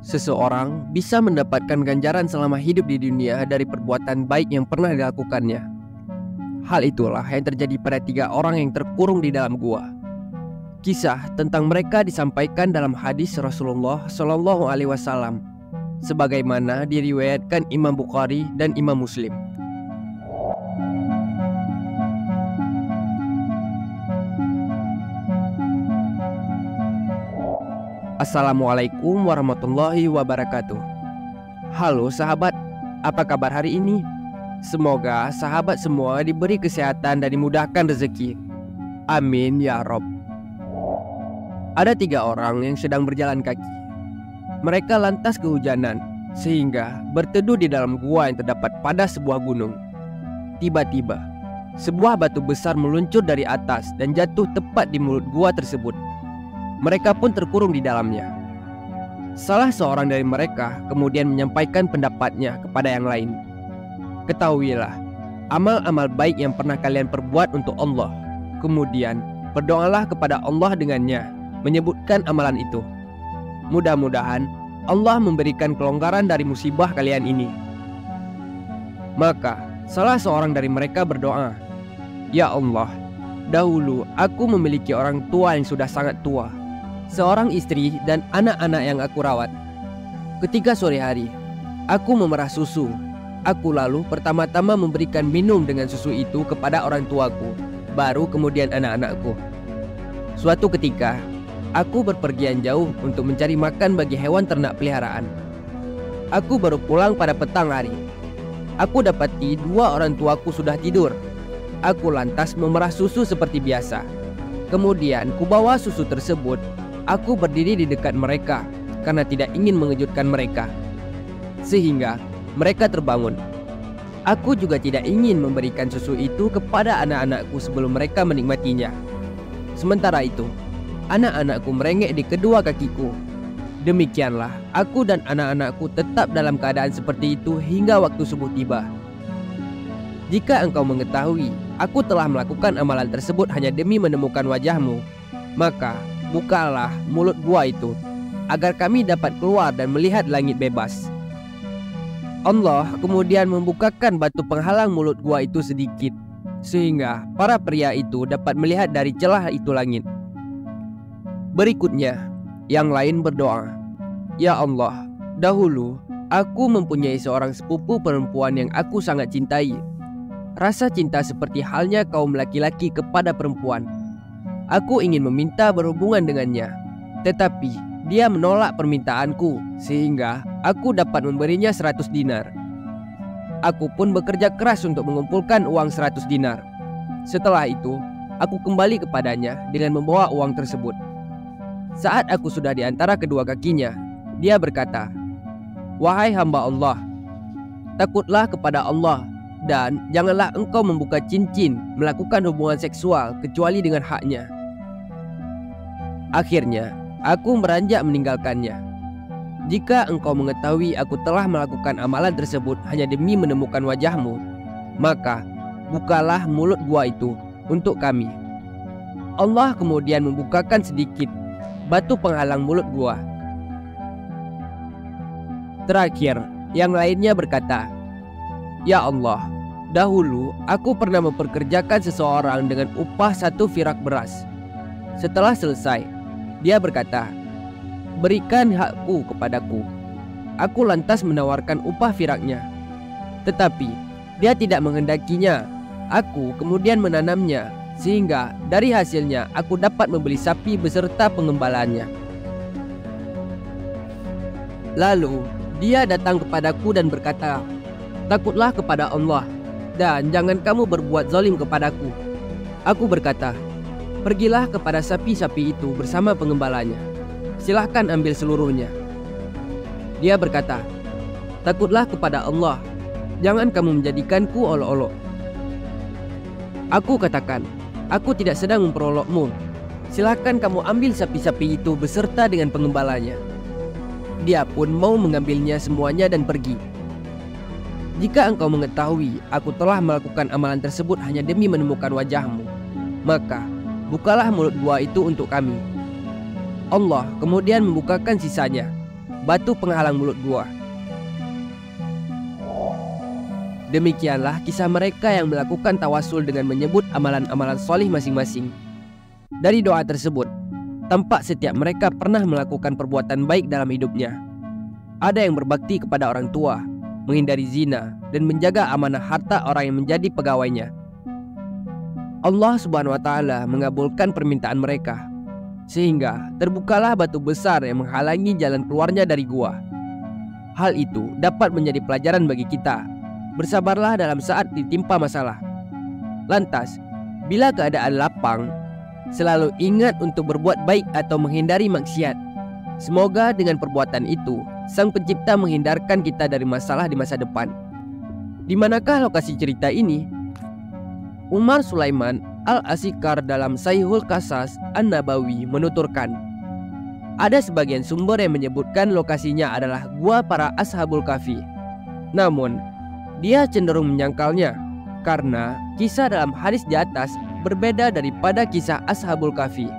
Seseorang bisa mendapatkan ganjaran selama hidup di dunia dari perbuatan baik yang pernah dilakukannya. Hal itulah yang terjadi pada 3 orang yang terkurung di dalam gua. Kisah tentang mereka disampaikan dalam hadis Rasulullah Shallallahu Alaihi Wasallam, sebagaimana diriwayatkan Imam Bukhari dan Imam Muslim. Assalamualaikum warahmatullahi wabarakatuh. Halo sahabat, apa kabar hari ini? Semoga sahabat semua diberi kesehatan dan dimudahkan rezeki. Amin ya Rob. Ada 3 orang yang sedang berjalan kaki. Mereka lantas kehujanan, sehingga berteduh di dalam gua yang terdapat pada sebuah gunung. Tiba-tiba, sebuah batu besar meluncur dari atas dan jatuh tepat di mulut gua tersebut. Mereka pun terkurung di dalamnya. Salah seorang dari mereka kemudian menyampaikan pendapatnya kepada yang lain. Ketahuilah, amal-amal baik yang pernah kalian perbuat untuk Allah, kemudian berdoalah kepada Allah dengannya, menyebutkan amalan itu. Mudah-mudahan Allah memberikan kelonggaran dari musibah kalian ini. Maka salah seorang dari mereka berdoa, "Ya Allah, dahulu aku memiliki orang tua yang sudah sangat tua, seorang istri dan anak-anak yang aku rawat. Ketika sore hari, aku memerah susu. Aku lalu pertama-tama memberikan minum dengan susu itu kepada orang tuaku, baru kemudian anak-anakku. Suatu ketika, aku berpergian jauh untuk mencari makan bagi hewan ternak peliharaan. Aku baru pulang pada petang hari. Aku dapati 2 orang tuaku sudah tidur. Aku lantas memerah susu seperti biasa. Kemudian kubawa susu tersebut. Aku berdiri di dekat mereka karena tidak ingin mengejutkan mereka, sehingga mereka terbangun. Aku juga tidak ingin memberikan susu itu kepada anak-anakku sebelum mereka menikmatinya. Sementara itu, anak-anakku merengek di kedua kakiku. Demikianlah aku dan anak-anakku tetap dalam keadaan seperti itu hingga waktu subuh tiba. Jika engkau mengetahui aku telah melakukan amalan tersebut hanya demi menemukan wajahmu, maka bukalah mulut gua itu, agar kami dapat keluar dan melihat langit bebas." Allah kemudian membukakan batu penghalang mulut gua itu sedikit, sehingga para pria itu dapat melihat dari celah itu langit. Berikutnya, yang lain berdoa, "Ya Allah, dahulu aku mempunyai seorang sepupu perempuan yang aku sangat cintai. Rasa cinta seperti halnya kaum laki-laki kepada perempuan. Aku ingin meminta berhubungan dengannya, tetapi dia menolak permintaanku, sehingga aku dapat memberinya 100 dinar. Aku pun bekerja keras untuk mengumpulkan uang 100 dinar. Setelah itu, aku kembali kepadanya dengan membawa uang tersebut. Saat aku sudah di antara kedua kakinya, dia berkata, 'Wahai hamba Allah, takutlah kepada Allah, dan janganlah engkau membuka cincin melakukan hubungan seksual kecuali dengan haknya.' Akhirnya, aku beranjak meninggalkannya. Jika engkau mengetahui aku telah melakukan amalan tersebut hanya demi menemukan wajahmu, maka bukalah mulut gua itu untuk kami." Allah kemudian membukakan sedikit batu penghalang mulut gua. Terakhir, yang lainnya berkata, "Ya Allah, dahulu aku pernah memperkerjakan seseorang dengan upah 1 firak beras. Setelah selesai, dia berkata, 'Berikan hakku kepadaku.' Aku lantas menawarkan upah firaknya, tetapi dia tidak menghendakinya. Aku kemudian menanamnya, sehingga dari hasilnya aku dapat membeli sapi beserta pengembalanya. Lalu dia datang kepadaku dan berkata, 'Takutlah kepada Allah, dan jangan kamu berbuat zalim kepadaku.' Aku berkata, 'Pergilah kepada sapi-sapi itu bersama pengembalanya. Silahkan ambil seluruhnya.' Dia berkata, 'Takutlah kepada Allah, jangan kamu menjadikanku olok-olok.' Aku katakan, 'Aku tidak sedang memperolokmu. Silahkan kamu ambil sapi-sapi itu beserta dengan pengembalanya.' Dia pun mau mengambilnya semuanya dan pergi. Jika engkau mengetahui aku telah melakukan amalan tersebut hanya demi menemukan wajahmu, maka bukalah mulut gua itu untuk kami." Allah kemudian membukakan sisanya. batu penghalang mulut gua. Demikianlah kisah mereka yang melakukan tawasul dengan menyebut amalan-amalan solih masing-masing. Dari doa tersebut, tampak setiap mereka pernah melakukan perbuatan baik dalam hidupnya. Ada yang berbakti kepada orang tua, menghindari zina, dan menjaga amanah harta orang yang menjadi pegawainya. Allah Subhanahu wa Ta'ala mengabulkan permintaan mereka, sehingga terbukalah batu besar yang menghalangi jalan keluarnya dari gua. Hal itu dapat menjadi pelajaran bagi kita. Bersabarlah dalam saat ditimpa masalah. Lantas, bila keadaan lapang, selalu ingat untuk berbuat baik atau menghindari maksiat. Semoga dengan perbuatan itu, Sang Pencipta menghindarkan kita dari masalah di masa depan. Di manakah lokasi cerita ini? Umar Sulaiman Al-Asikar dalam Sahihul Qasas An-Nabawi menuturkan, ada sebagian sumber yang menyebutkan lokasinya adalah gua para Ashabul Kahfi. Namun, dia cenderung menyangkalnya karena kisah dalam hadis di atas berbeda daripada kisah Ashabul Kahfi.